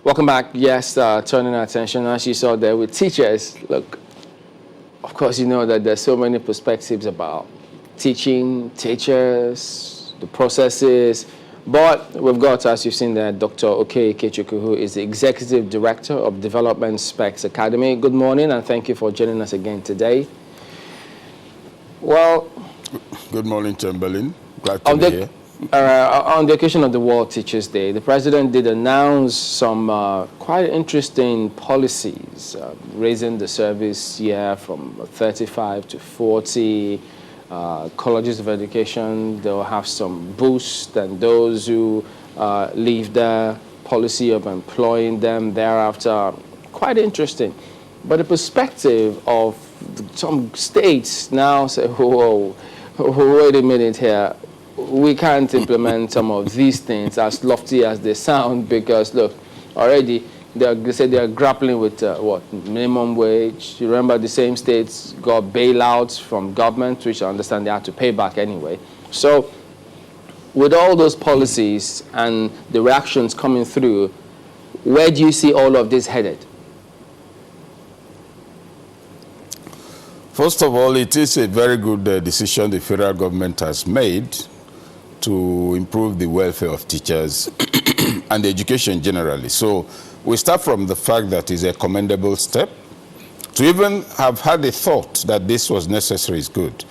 Welcome back. Yes, turning our attention, as you saw there, with teachers. Look, of course, you know that there's so many perspectives about teaching, teachers, the processes. But we've got, as you've seen there, Dr. Oke Ikechukwu, who is the Executive Director of Development Specs Academy. Good morning, and thank you for joining us again today. Well, good morning, Chamberlain. Glad to be here. On the occasion of the World Teachers' Day, the President did announce some quite interesting policies, raising the service year from 35 to 40. Colleges of education, they'll have some boost, and those who leave their policy of employing them thereafter. Quite interesting. But the perspective of some states now say, whoa, wait a minute here. We can't implement some of these things as lofty as they sound because, look, already they say they're grappling with minimum wage. You remember the same states got bailouts from government, which I understand they had to pay back anyway. So with all those policies and the reactions coming through, where do you see all of this headed? First of all, it is a very good decision the federal government has made to improve the welfare of teachers and education generally. So we start from the fact that it's a commendable step. To even have had a thought that this was necessary is good.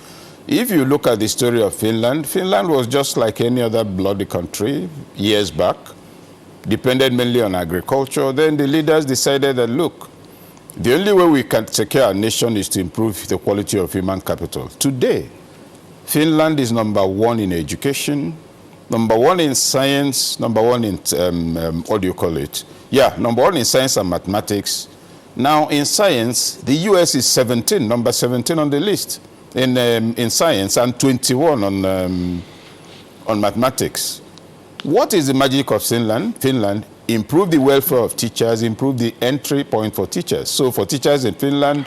If you look at the story of Finland, Finland was just like any other bloody country years back, depended mainly on agriculture. Then the leaders decided that, look, the only way we can secure our nation is to improve the quality of human capital. Today, Finland is #1 in education, #1 in science, #1 in, what do you call it? Yeah, #1 in science and mathematics. Now, in science, the US is 17, number 17 on the list in science, and 21 on mathematics. What is the magic of Finland? Finland, improve the welfare of teachers, improve the entry point for teachers. So for teachers in Finland,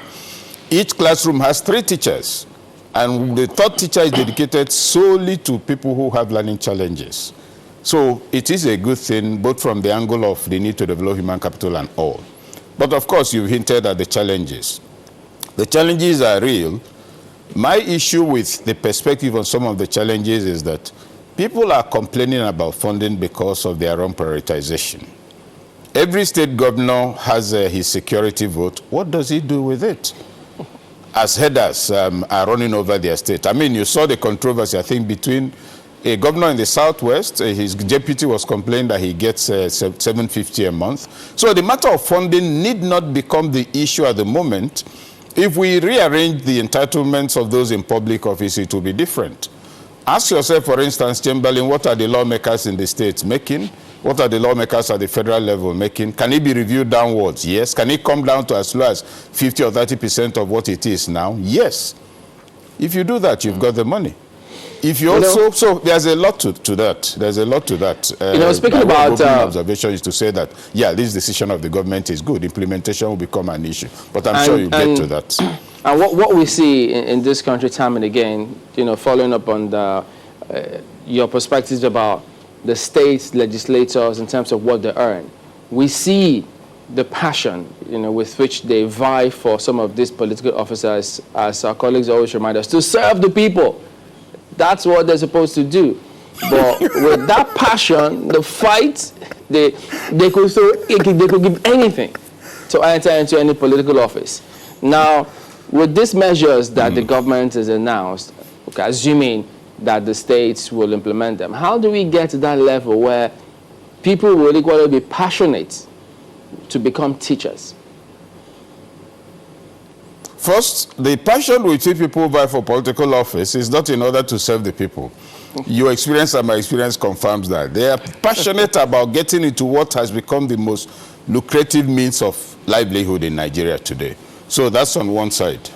each classroom has 3 teachers. And the 3rd teacher is dedicated solely to people who have learning challenges. So it is a good thing, both from the angle of the need to develop human capital and all. But of course, you've hinted at the challenges. The challenges are real. My issue with the perspective on some of the challenges is that people are complaining about funding because of their own prioritization. Every state governor has his security vote. What does he do with it? As headers are running over their state. I mean, you saw the controversy, I think, between a governor in the Southwest. His deputy was complaining that he gets $750 a month. So the matter of funding need not become the issue at the moment. If we rearrange the entitlements of those in public office, it will be different. Ask yourself, for instance, Chamberlain, what are the lawmakers in the states making? What are the lawmakers at the federal level making? Can it be reviewed downwards? Yes. Can it come down to as low as 50 or 30% of what it is now? Yes. If you do that, you've got the money. If you also, so there's a lot to that. There's a lot to that. Speaking about observation is to say that, yeah, this decision of the government is good. Implementation will become an issue. But I'm sure you'll get to that. And what we see in this country time and again, following up on your perspectives about the state legislators in terms of what they earn, we see the passion, with which they vie for some of these political officers, as our colleagues always remind us, to serve the people. That's what they're supposed to do. But with that passion, the fight, they could give anything to enter into any political office. Now, with these measures that the government has announced, assuming that the states will implement them, how do we get to that level where people will equally be passionate to become teachers? First, the passion with which people vie for political office is not in order to serve the people. Your experience and my experience confirms that. They are passionate about getting into what has become the most lucrative means of livelihood in Nigeria today. So that's on one side.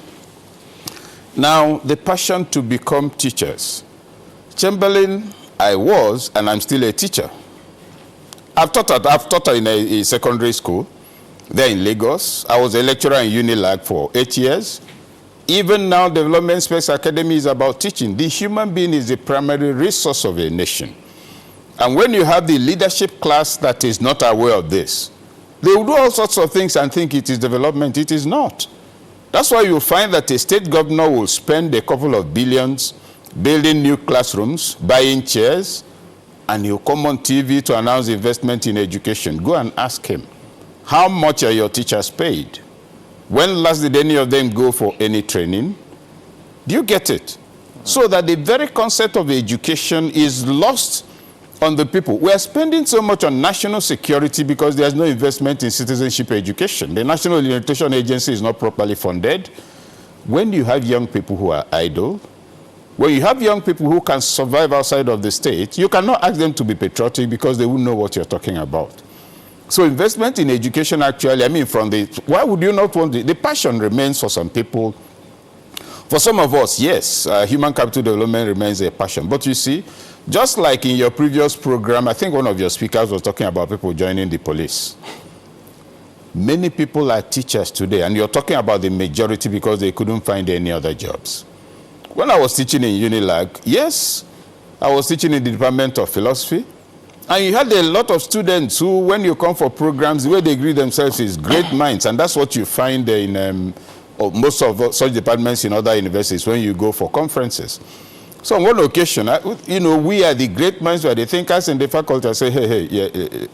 Now, the passion to become teachers. Chamberlain, I was, and I'm still a teacher. I've taught in a secondary school there in Lagos. I was a lecturer in Unilag for 8 years. Even now, Development Space Academy is about teaching. The human being is the primary resource of a nation. And when you have the leadership class that is not aware of this, They will do all sorts of things and think it is development. It is not. That's why you'll find that a state governor will spend a couple of billions building new classrooms, buying chairs, and he'll come on TV to announce investment in education. Go and ask him, how much are your teachers paid? When last did any of them go for any training? Do you get it? So that the very concept of education is lost on the people. We are spending so much on national security because there's no investment in citizenship education. The National Orientation Agency is not properly funded. When you have young people who are idle, when you have young people who can survive outside of the state, you cannot ask them to be patriotic because they won't know what you're talking about. So investment in education actually, I mean, why would you not want the passion remains for some people. For some of us, yes, human capital development remains a passion. But you see, just like in your previous program, I think one of your speakers was talking about people joining the police. Many people are teachers today, and you're talking about the majority because they couldn't find any other jobs. When I was teaching in Unilag, yes, I was teaching in the Department of Philosophy, and you had a lot of students who, when you come for programs, the way they greet themselves is great minds, and that's what you find in most of such departments in other universities when you go for conferences. So on one occasion, we are the great minds, we are the thinkers in the faculty. I say, hey,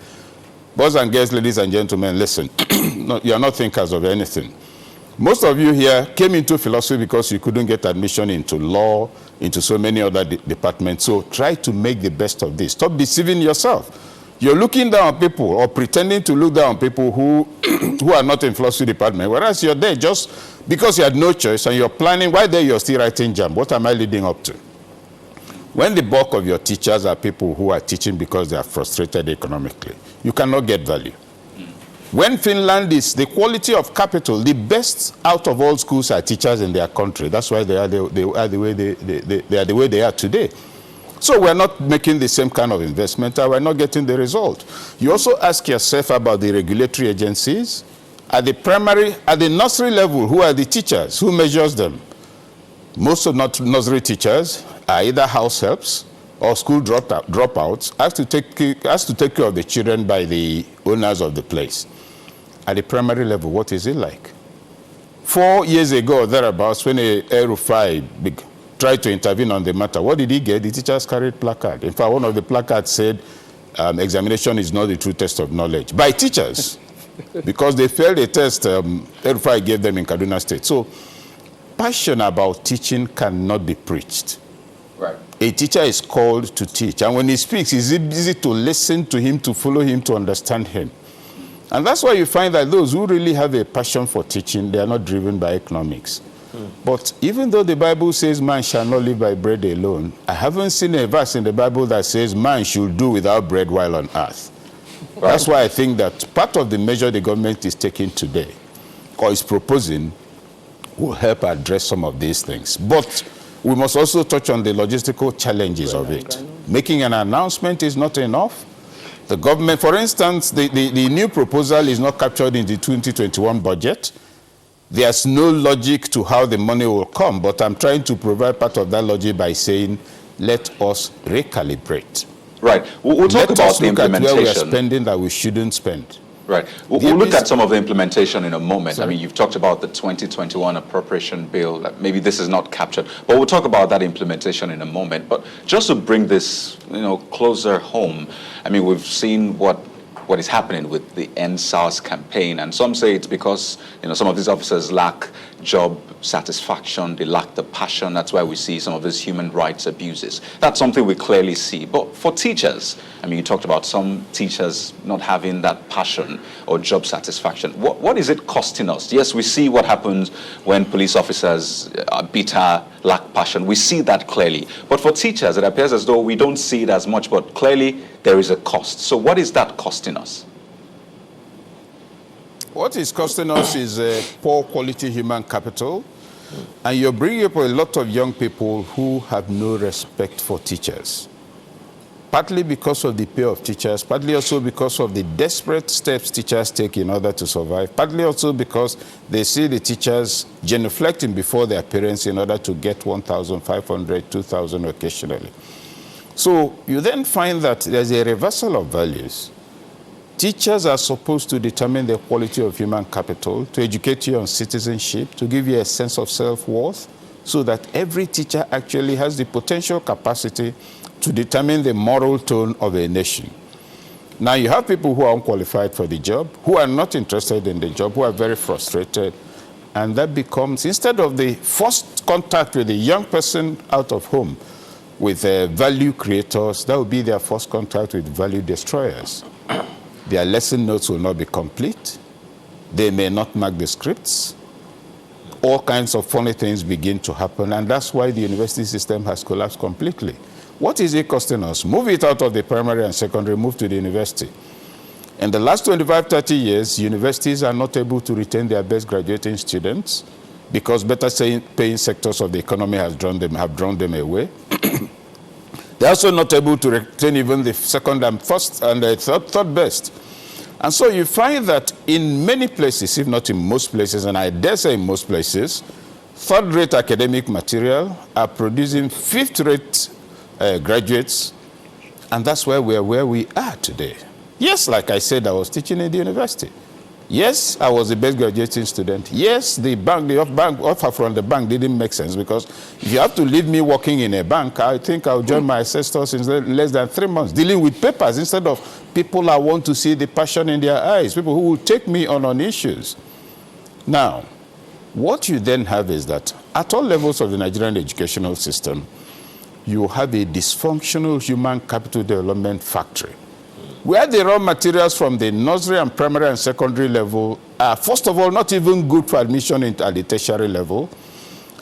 boys and girls, ladies and gentlemen, listen, no, you are not thinkers of anything. Most of you here came into philosophy because you couldn't get admission into law, into so many other departments. So try to make the best of this. Stop deceiving yourself. You're looking down on people or pretending to look down on people who are not in philosophy department, whereas you're there just because you had no choice and you're planning, why there you're still writing jam? What am I leading up to? When the bulk of your teachers are people who are teaching because they are frustrated economically, you cannot get value. When Finland is the quality of capital, the best out of all schools are teachers in their country. That's why they are the way they are today. So we're not making the same kind of investment, and we're not getting the result. You also ask yourself about the regulatory agencies. At the nursery level, who are the teachers? Who measures them? Most of nursery teachers are either house helps or school dropouts, asked to take care of the children by the owners of the place. At the primary level, what is it like? 4 years ago, thereabouts, when El-Rufai tried to intervene on the matter, what did he get? The teachers carried placard. In fact, one of the placards said, examination is not the true test of knowledge. By teachers, because they failed a test El-Rufai gave them in Kaduna State. So, passion about teaching cannot be preached. Right. A teacher is called to teach. And when he speaks, it's easy to listen to him, to follow him, to understand him. And that's why you find that those who really have a passion for teaching, they are not driven by economics. But even though the Bible says man shall not live by bread alone, I haven't seen a verse in the Bible that says man should do without bread while on earth. Right. That's why I think that part of the measure the government is taking today, or is proposing, will help address some of these things. But we must also touch on the logistical challenges of it. Making an announcement is not enough. The government, for instance, the new proposal is not captured in the 2021 budget. There's no logic to how the money will come, but I'm trying to provide part of that logic by saying, let us recalibrate. Right. We'll talk about the implementation. Let us look at where we are spending that we shouldn't spend. Right. We'll look at some of the implementation in a moment. Sorry? I mean, you've talked about the 2021 appropriation bill. Maybe this is not captured, but we'll talk about that implementation in a moment. But just to bring this, closer home, I mean, we've seen what is happening with the End SARS campaign, and some say it's because some of these officers lack job satisfaction, they lack the passion. That's why we see some of these human rights abuses. That's something we clearly see. But for teachers, I mean, you talked about some teachers not having that passion or job satisfaction. What is it costing us? Yes, we see what happens when police officers are bitter, lack passion. We see that clearly. But for teachers, it appears as though we don't see it as much, but clearly there is a cost. So what is that costing us? What is costing us is poor quality human capital, and you're bringing up a lot of young people who have no respect for teachers. Partly because of the pay of teachers, partly also because of the desperate steps teachers take in order to survive, partly also because they see the teachers genuflecting before their parents in order to get 1,500, 2,000 occasionally. So you then find that there's a reversal of values. Teachers are supposed to determine the quality of human capital, to educate you on citizenship, to give you a sense of self-worth, so that every teacher actually has the potential capacity to determine the moral tone of a nation. Now, you have people who are unqualified for the job, who are not interested in the job, who are very frustrated, and that becomes, instead of the first contact with a young person out of home with value creators, that will be their first contact with value destroyers. Their lesson notes will not be complete. They may not mark the scripts. All kinds of funny things begin to happen, and that's why the university system has collapsed completely. What is it costing us? Move it out of the primary and secondary, move to the university. In the last 25, 30 years, universities are not able to retain their best graduating students because better paying sectors of the economy have drawn them away. They're also not able to retain even the second and first and the third best. And so you find that in many places, if not in most places, and I dare say in most places, third-rate academic material are producing fifth-rate graduates, and that's why we are where we are today. Yes, like I said, I was teaching in the university. Yes, I was the best graduating student. Yes, the offer from the bank didn't make sense, because if you have to leave me working in a bank, I think I'll join my ancestors in less than 3 months, dealing with papers instead of people I want to see the passion in their eyes, people who will take me on issues. Now, what you then have is that at all levels of the Nigerian educational system, you have a dysfunctional human capital development factory, where the raw materials from the nursery and primary and secondary level are, first of all, not even good for admission at the tertiary level,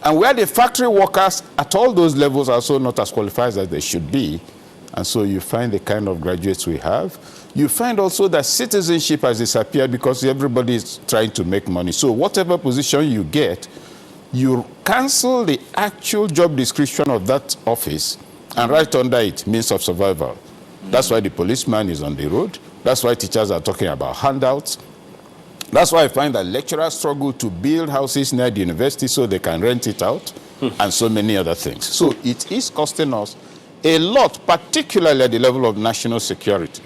and where the factory workers at all those levels are also not as qualified as they should be. And so you find the kind of graduates we have. You find also that citizenship has disappeared because everybody is trying to make money. So whatever position you get, you cancel the actual job description of that office, and right under it, means of survival. That's why the policeman is on the road. That's why teachers are talking about handouts. That's why I find that lecturers struggle to build houses near the university so they can rent it out, and so many other things. So it is costing us a lot, particularly at the level of national security.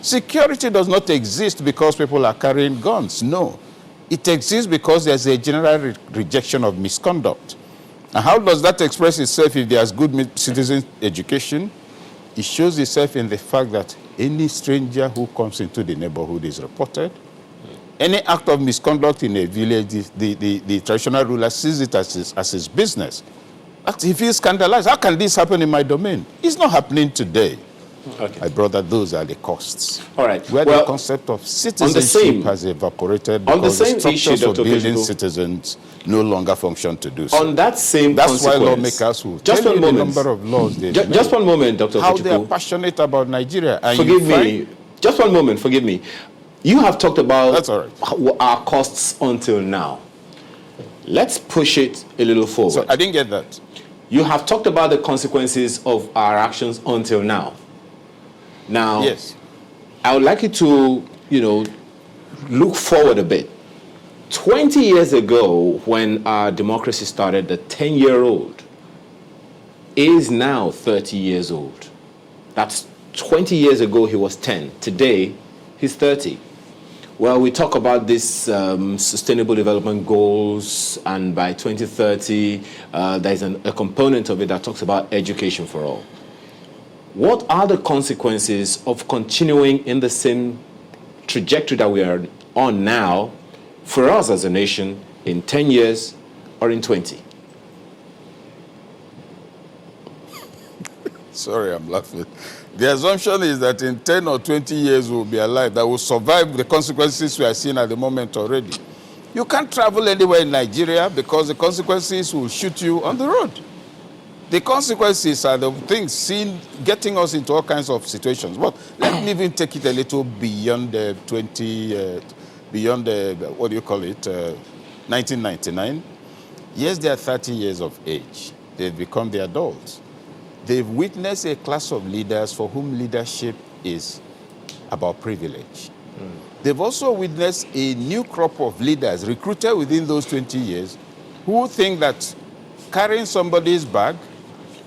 Security does not exist because people are carrying guns. No. It exists because there's a general rejection of misconduct. And how does that express itself if there's good citizen education? It shows itself in the fact that any stranger who comes into the neighborhood is reported. Any act of misconduct in a village, the traditional ruler sees it as his business. But he feels scandalized. How can this happen in my domain? It's not happening today. Okay. My brother, those are the costs. All right. Where the concept of citizenship has evaporated because the structures of building citizens no longer function to do so. On that same That's why lawmakers will tell you the number of laws they make. Just one moment, Dr. How they are passionate about Nigeria. And forgive me. Just one moment, forgive me. You have talked about That's all right. Our costs until now. Let's push it a little forward. So I didn't get that. You have talked about the consequences of our actions until now. Now, yes, I would like you to, look forward a bit. 20 years ago, when our democracy started, the 10-year-old is now 30 years old. That's 20 years ago, he was 10. Today, he's 30. Well, we talk about this sustainable development goals, and by 2030, there's a component of it that talks about education for all. What are the consequences of continuing in the same trajectory that we are on now for us as a nation in 10 years or in 20? Sorry, I'm laughing. The assumption is that in 10 or 20 years we'll be alive, that will survive the consequences we are seeing at the moment already. You can't travel anywhere in Nigeria because the consequences will shoot you on the road. The consequences are the things seen getting us into all kinds of situations. But let me even take it a little beyond the 1999. Yes, they are 30 years of age. They've become the adults. They've witnessed a class of leaders for whom leadership is about privilege. They've also witnessed a new crop of leaders recruited within those 20 years who think that carrying somebody's bag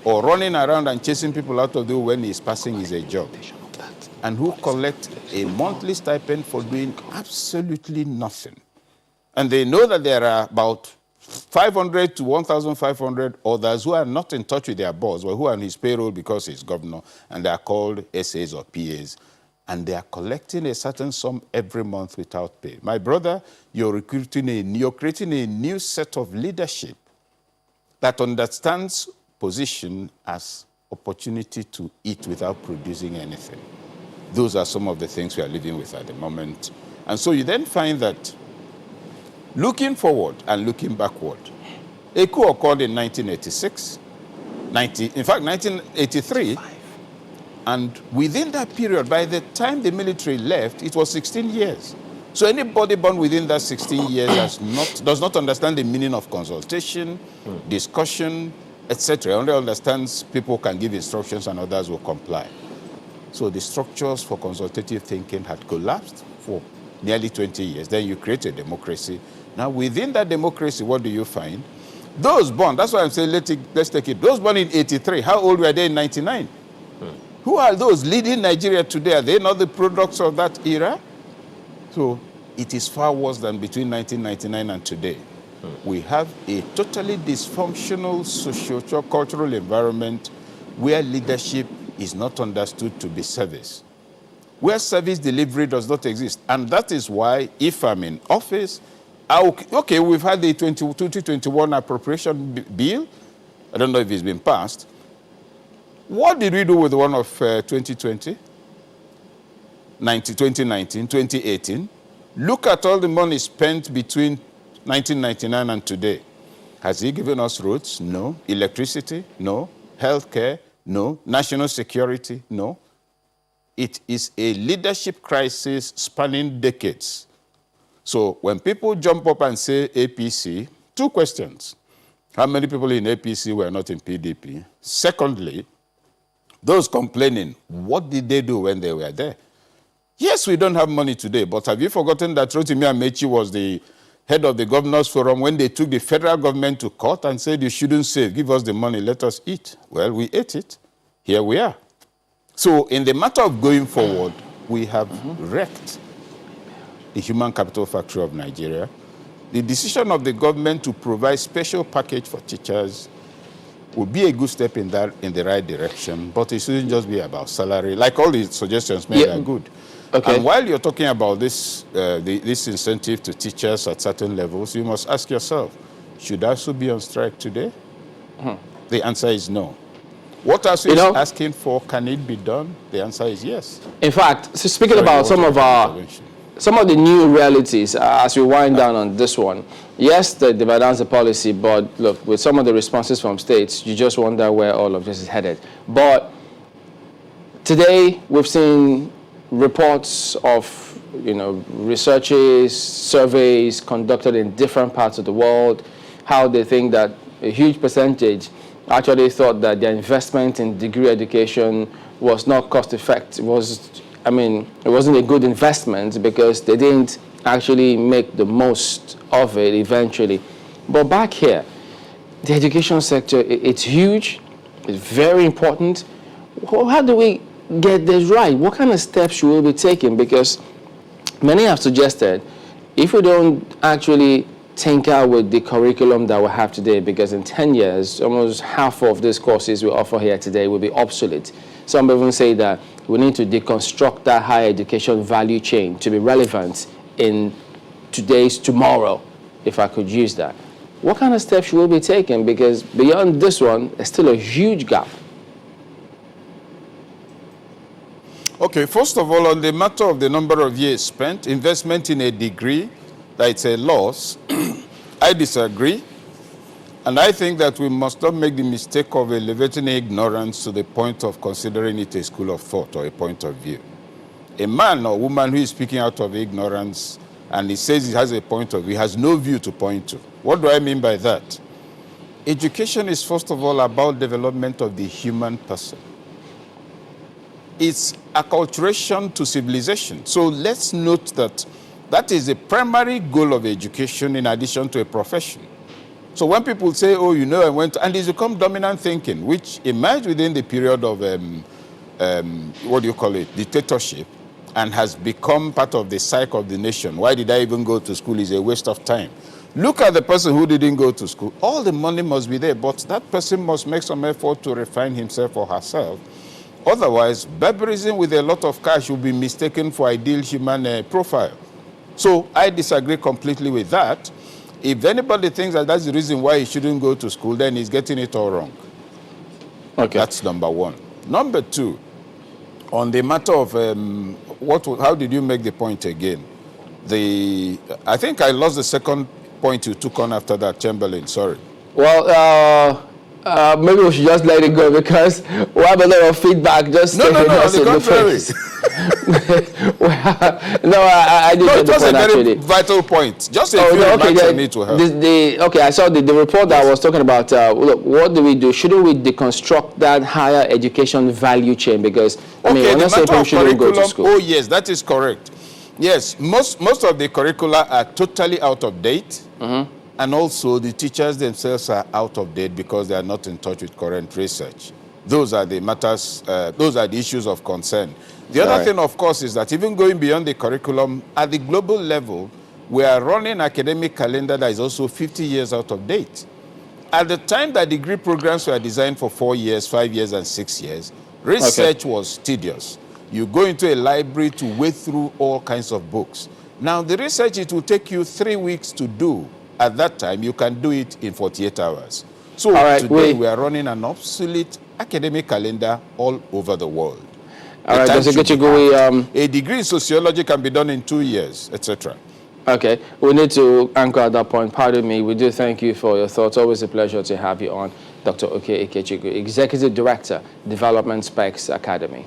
or running around and chasing people out of the way when he's passing is a job. and who collect a monthly stipend for doing absolutely nothing. And they know that there are about 500 to 1,500 others who are not in touch with their boss, or who are on his payroll because he's governor, and they are called SAs or PAs. And they are collecting a certain sum every month without pay. My brother, you're creating a new set of leadership that understands position as opportunity to eat without producing anything. Those are some of the things we are living with at the moment. And so you then find that looking forward and looking backward, a coup occurred in 1986, in fact 1983, and within that period, by the time the military left, it was 16 years. So anybody born within that 16 years does not understand the meaning of consultation, discussion, etc. Only understands people can give instructions and others will comply. So the structures for consultative thinking had collapsed for nearly 20 years. Then you create a democracy. Now within that democracy, what do you find? Those born, that's why I'm saying let's take it. Those born in 83, how old were they in 99? Who are those leading Nigeria today? Are they not the products of that era? So it is far worse than between 1999 and today. We have a totally dysfunctional socio-cultural environment where leadership is not understood to be service, where service delivery does not exist. And that is why, if I'm in office, okay, we've had the 2021 appropriation bill. I don't know if it's been passed. What did we do with the one of 2020, 2019, 2018? Look at all the money spent between 1999 and today. Has he given us roads? No. Electricity? No. Healthcare? No. National security? No. It is a leadership crisis spanning decades. So when people jump up and say APC, two questions. How many people in APC were not in PDP? Secondly, those complaining, what did they do when they were there? Yes, we don't have money today, but have you forgotten that Rotimi Amechi was the head of the Governors Forum when they took the federal government to court and said, you shouldn't save, give us the money, let us eat. Well, we ate it. Here we are. So in the matter of going forward, we have wrecked the human capital factory of Nigeria. The decision of the government to provide special package for teachers would be a good step in the right direction, but it shouldn't just be about salary. Like all the suggestions made are good. Okay. And while you're talking about this, this incentive to teachers at certain levels, you must ask yourself, should ASU be on strike today? The answer is no. What ASU is asking for, can it be done? The answer is yes. In fact, so speaking about some of the new realities as we wind down on this one, yes, they've announced the policy, but look, with some of the responses from states, you just wonder where all of this is headed. But today, we've seen reports of, researches, surveys conducted in different parts of the world, how they think that a huge percentage actually thought that their investment in degree education was not cost-effective. It wasn't a good investment because they didn't actually make the most of it eventually. But back here, the education sector, it's huge, it's very important. How do we get this right? What kind of steps should we be taking? Because many have suggested if we don't actually tinker with the curriculum that we have today, because in 10 years, almost half of these courses we offer here today will be obsolete. Some even say that we need to deconstruct that higher education value chain to be relevant in today's tomorrow, if I could use that. What kind of steps should we be taking? Because beyond this one, there's still a huge gap. Okay, first of all, on the matter of the number of years spent, investment in a degree, that it's a loss, I disagree. And I think that we must not make the mistake of elevating ignorance to the point of considering it a school of thought or a point of view. A man or woman who is speaking out of ignorance and he says he has a point of view, has no view to point to. What do I mean by that? Education is first of all about development of the human person. It's acculturation to civilization. So let's note that that is the primary goal of education in addition to a profession. So when people say, oh, I went to, and it's become dominant thinking, which emerged within the period of what do you call it, dictatorship, and has become part of the psyche of the nation. Why did I even go to school is a waste of time. Look at the person who didn't go to school. All the money must be there, but that person must make some effort to refine himself or herself. Otherwise, barbarism with a lot of cash will be mistaken for ideal human profile. So I disagree completely with that. If anybody thinks that that's the reason why he shouldn't go to school, then he's getting it all wrong. Okay. That's number one. Number two, on the matter of how did you make the point again? I think I lost the second point you took on after that, Chamberlain. Sorry. Well, maybe we should just let it go because we have a lot of feedback. Just no, on the contrary. No, I didn't get the point, a very actually. vital point. Just a few remarks on it will help. Okay, I saw the report that was talking about, look, what do we do? Shouldn't we deconstruct that higher education value chain? Because, I mean, we're not saying people shouldn't go to school. Oh, yes, that is correct. Yes, most of the curricula are totally out of date. Mm-hmm. And also, the teachers themselves are out of date because they are not in touch with current research. Those are the matters, those are the issues of concern. The other thing, of course, is that even going beyond the curriculum, at the global level, we are running academic calendar that is also 50 years out of date. At the time that degree programs were designed for 4 years, 5 years, and 6 years, research was tedious. You go into a library to wade through all kinds of books. Now, the research, it will take you 3 weeks to do. At that time, you can do it in 48 hours. So today, we are running an obsolete academic calendar all over the world. All right, a degree in sociology can be done in 2 years, etc. Okay, we need to anchor at that point. Pardon me, we do thank you for your thoughts. Always a pleasure to have you on, Dr. Oke Ikechukwu, Executive Director, Development Specs Academy.